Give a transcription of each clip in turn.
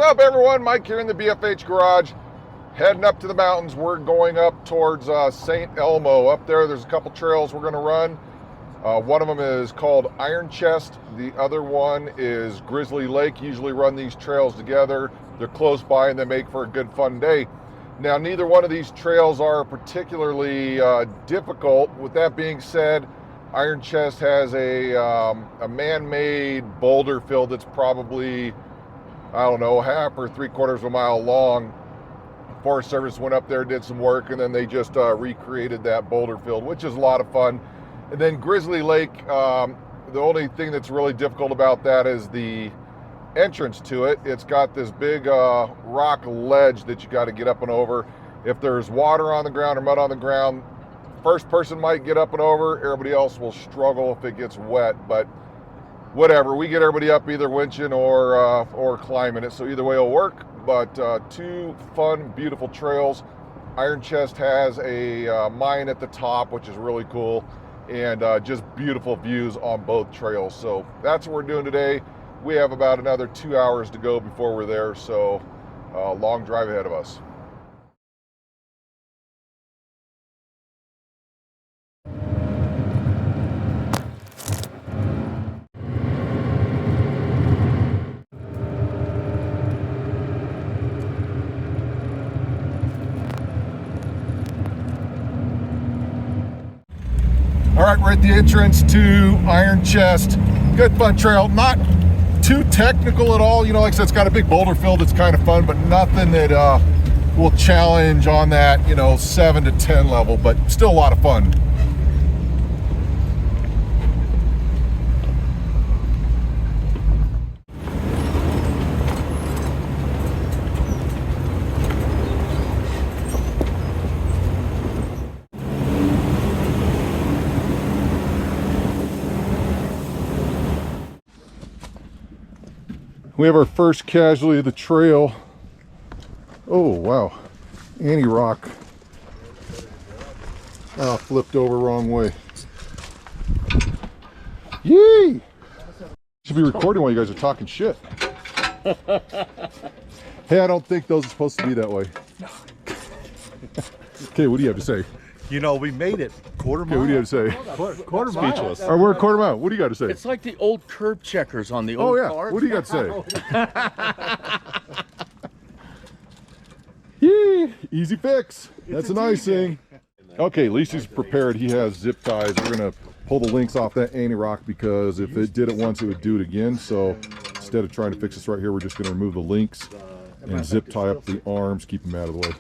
up, everyone? Mike here in the BFH garage, heading up to the mountains. We're going up towards St. Elmo. Up there's a couple trails we're going to run. One of them is called Iron Chest. The other one is Grizzly Lake. Usually run these trails together. They're close by and they make for a good fun day. Now, neither one of these trails are particularly difficult. With that being said, Iron Chest has a man-made boulder field that's probably, I don't know, half or 3/4 of a mile long. Forest Service went up there, did some work, and then they just recreated that boulder field, which is a lot of fun. And then Grizzly Lake, the only thing that's really difficult about that is the entrance to it. It's got this big rock ledge that you got to get up and over. If there's water on the ground or mud on the ground, first person might get up and over. Everybody else will struggle if it gets wet, but whatever. We get everybody up either winching or climbing it, so either way will work. But two fun, beautiful trails. Iron Chest has a mine at the top, which is really cool, and just beautiful views on both trails. So that's what we're doing today. We have about another 2 hours to go before we're there, so long drive ahead of us. All right, we're at the entrance to Iron Chest. Good fun trail, not too technical at all. You know, like I said, it's got a big boulder field. It's kind of fun, but nothing that will challenge on that, 7 to 10 level, but still a lot of fun. We have our first casualty of the trail. Oh, wow. Anti-rock. Flipped over wrong way. Yee! Should be recording while you guys are talking shit. Hey, I don't think those are supposed to be that way. Okay, what do you have to say? We made it. Quarter mile. Okay, what do you have to say? Quarter mile. Speechless. All right, we're a quarter mile. What do you got to say? It's like the old curb checkers on the old cars. What do you got to say? Yee! Easy fix. That's a nice thing. Okay, at least he's prepared. He has zip ties. We're going to pull the links off that anti-rock because if it did it once, it would do it again. So instead of trying to fix this right here, we're just going to remove the links and zip tie up the arms, keep them out of the way.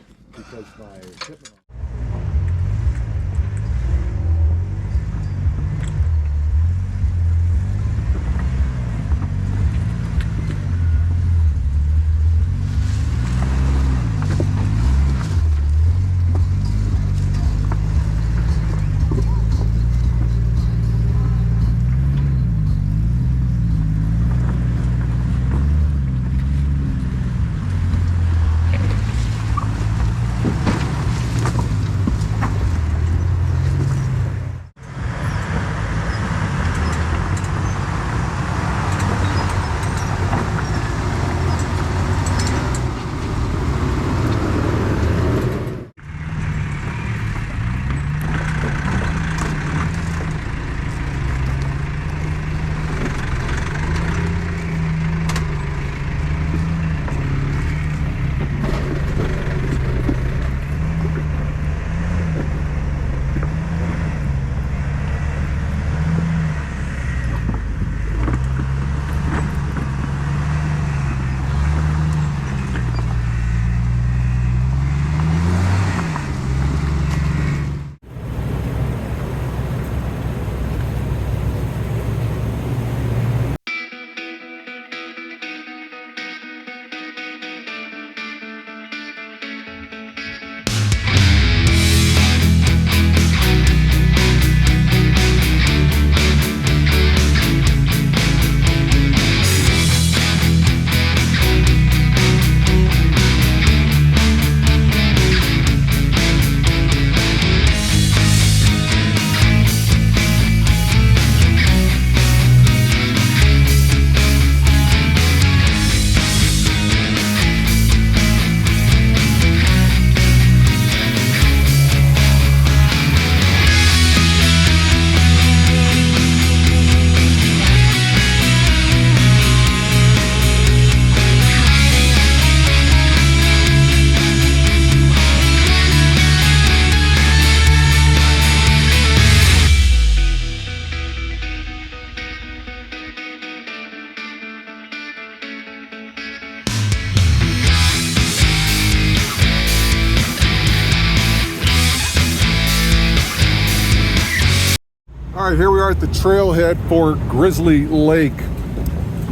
All right, here we are at the trailhead for Grizzly Lake.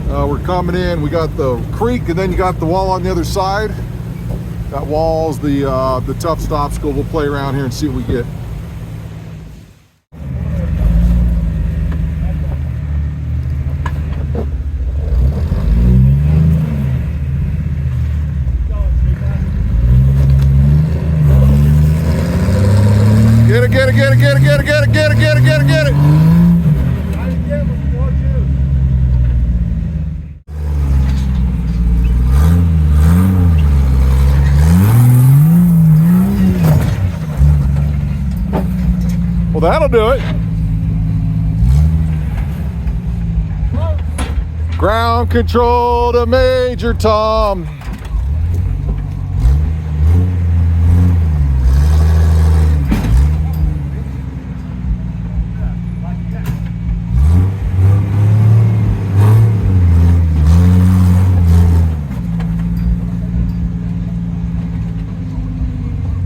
We're coming in, we got the creek and then you got the wall on the other side. That wall's the toughest obstacle. We'll play around here and see what we get. Get it, get it, get it, get it, get it, get it, get it, get it, get it, get it. Well, that'll do it. Ground control to Major Tom.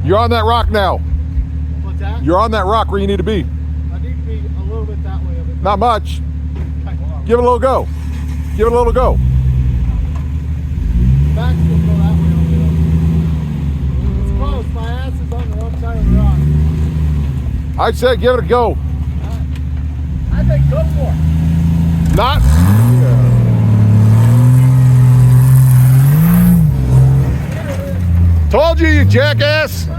You're on that rock now. What's that? You're on that rock where you need to be. I need to be a little bit that way of it. Not much. Give it a little go. Give it a little go. Back will go that way a little bit. It's close. My ass is on the wrong side of the rock. I'd say give it a go. I think go for it. Not. Told you, you jackass.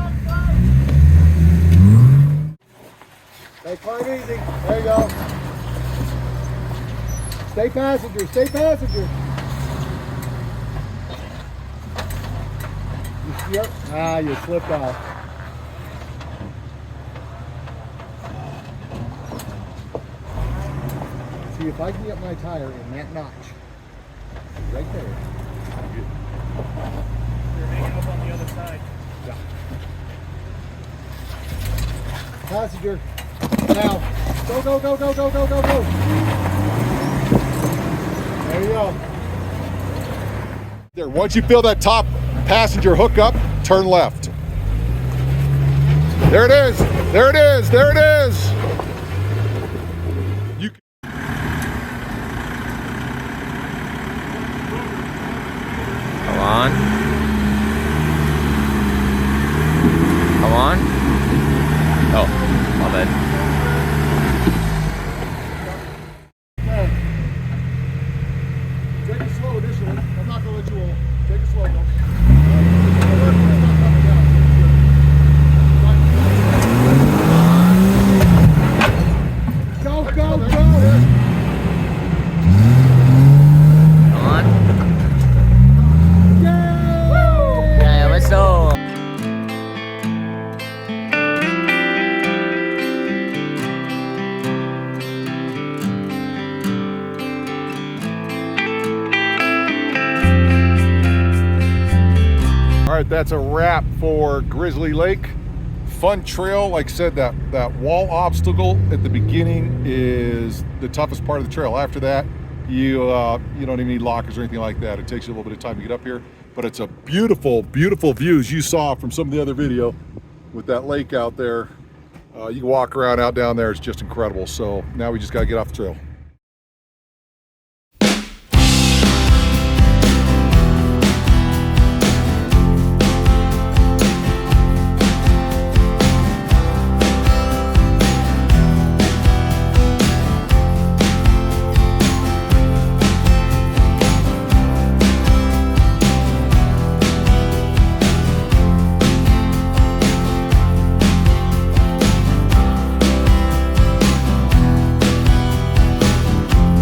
Take climb easy. There you go. Stay passenger. Stay passenger. You slipped off. See if I can get my tire in that notch. Right there. You're hanging up on the other side. Yeah. Passenger. Now. Go, go, go, go, go, go, go, go. There you go. There. Once you feel that top passenger hook up, turn left. There it is. There it is. There it is. You. Come on. Come on. Oh, my bad. Take it slow initially. I'm not going to let you roll. Take it slow though. Go, go, go! Come on. Yay! Yeah, let's go. All right, that's a wrap for Grizzly Lake. Fun trail. Like I said, that wall obstacle at the beginning is the toughest part of the trail. After that, you don't even need lockers or anything like that. It takes you a little bit of time to get up here, but it's a beautiful, beautiful view, as you saw from some of the other video with that lake out there. You can walk around out down there. It's just incredible. So now we just got to get off the trail.